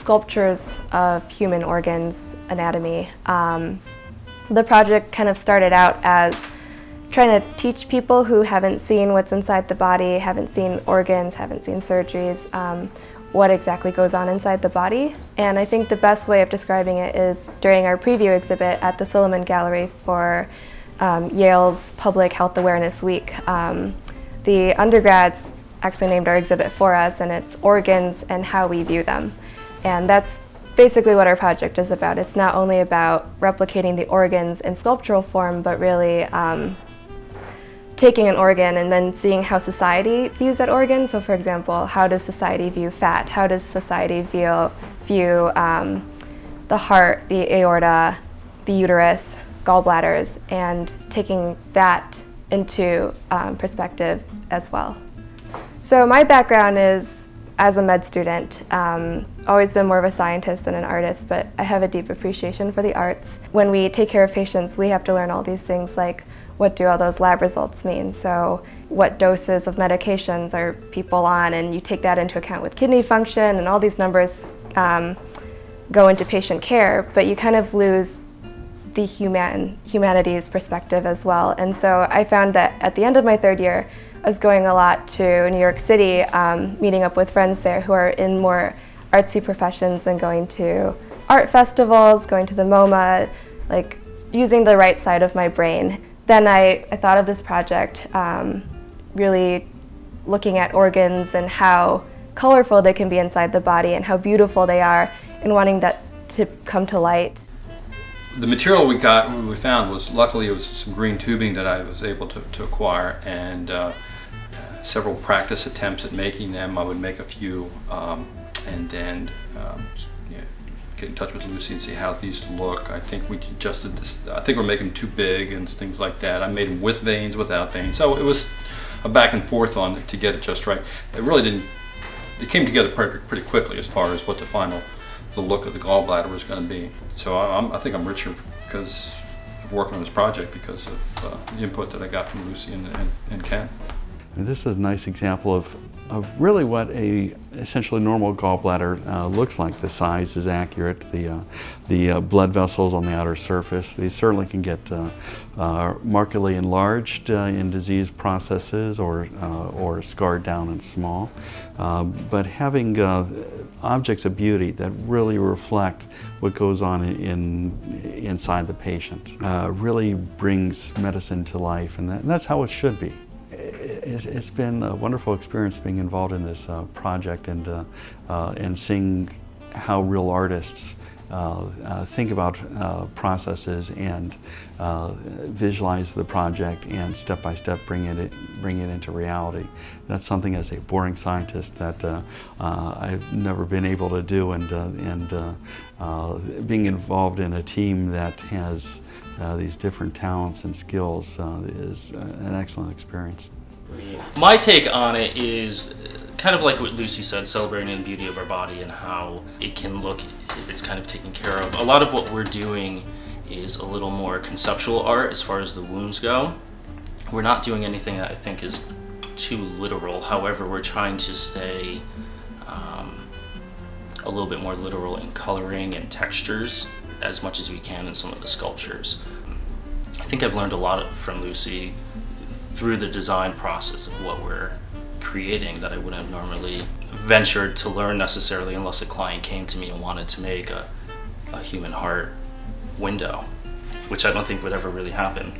sculptures of human organs anatomy. The project kind of started out as trying to teach people who haven't seen what's inside the body, haven't seen organs, haven't seen surgeries, what exactly goes on inside the body. And I think the best way of describing it is during our preview exhibit at the Silliman Gallery for Yale's Public Health Awareness Week. The undergrads actually named our exhibit for us, and it's organs and how we view them. And that's basically what our project is about. It's not only about replicating the organs in sculptural form, but really taking an organ and then seeing how society views that organ. So for example, how does society view fat? How does society view the heart, the aorta, the uterus, gallbladders, and taking that into perspective as well. So my background is as a med student, always been more of a scientist than an artist, but I have a deep appreciation for the arts. When we take care of patients, we have to learn all these things like what do all those lab results mean? So what doses of medications are people on, and you take that into account with kidney function, and all these numbers go into patient care, but you kind of lose the humanities perspective as well. And so I found that at the end of my third year, I was going a lot to New York City, meeting up with friends there who are in more artsy professions and going to art festivals, going to the MoMA, like using the right side of my brain. Then I thought of this project, really looking at organs and how colorful they can be inside the body and how beautiful they are, and wanting that to come to light. The material we found was, luckily it was some green tubing that I was able to acquire, and several practice attempts at making them. I would make a few and then get in touch with Lucy and see how these look. I think we adjusted this. I think we're making them too big and things like that. I made them with veins, without veins. So it was a back and forth on it to get it just right. It really didn't. It came together pretty quickly as far as what the look of the gallbladder was going to be. So I think I'm richer because of working on this project, because of the input that I got from Lucy and Ken. And this is a nice example of really what a essentially normal gallbladder looks like. The size is accurate. The blood vessels on the outer surface, they certainly can get markedly enlarged in disease processes or scarred down and small. But having objects of beauty that really reflect what goes on inside the patient really brings medicine to life, and that's how it should be. It's been a wonderful experience being involved in this project and seeing how real artists think about processes and visualize the project and step by step bring it into reality. That's something as a boring scientist that I've never been able to do, and being involved in a team that has these different talents and skills is an excellent experience. My take on it is kind of like what Lucy said, celebrating the beauty of our body and how it can look if it's kind of taken care of. A lot of what we're doing is a little more conceptual art as far as the wounds go. We're not doing anything that I think is too literal. However, we're trying to stay a little bit more literal in coloring and textures as much as we can in some of the sculptures. I think I've learned a lot from Lucy through the design process of what we're creating that I wouldn't have normally ventured to learn necessarily unless a client came to me and wanted to make a human heart window, which I don't think would ever really happen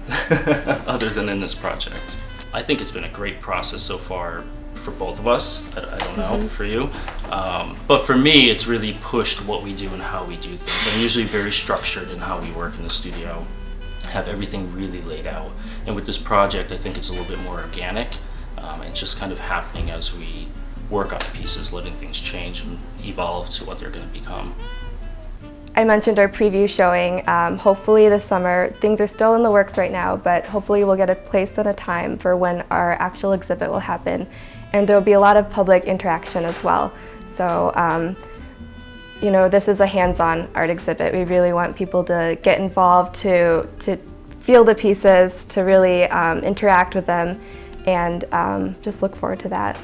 other than in this project. I think it's been a great process so far for both of us. I don't know for you, but for me it's really pushed what we do and how we do things. I'm usually very structured in how we work in the studio, have everything really laid out. And with this project, I think it's a little bit more organic. It's just kind of happening as we work on the pieces, letting things change and evolve to what they're going to become. I mentioned our preview showing. Hopefully this summer, things are still in the works right now, but hopefully we'll get a place and a time for when our actual exhibit will happen. And there will be a lot of public interaction as well. So, you know, this is a hands-on art exhibit. We really want people to get involved, to feel the pieces, to really interact with them, and just look forward to that.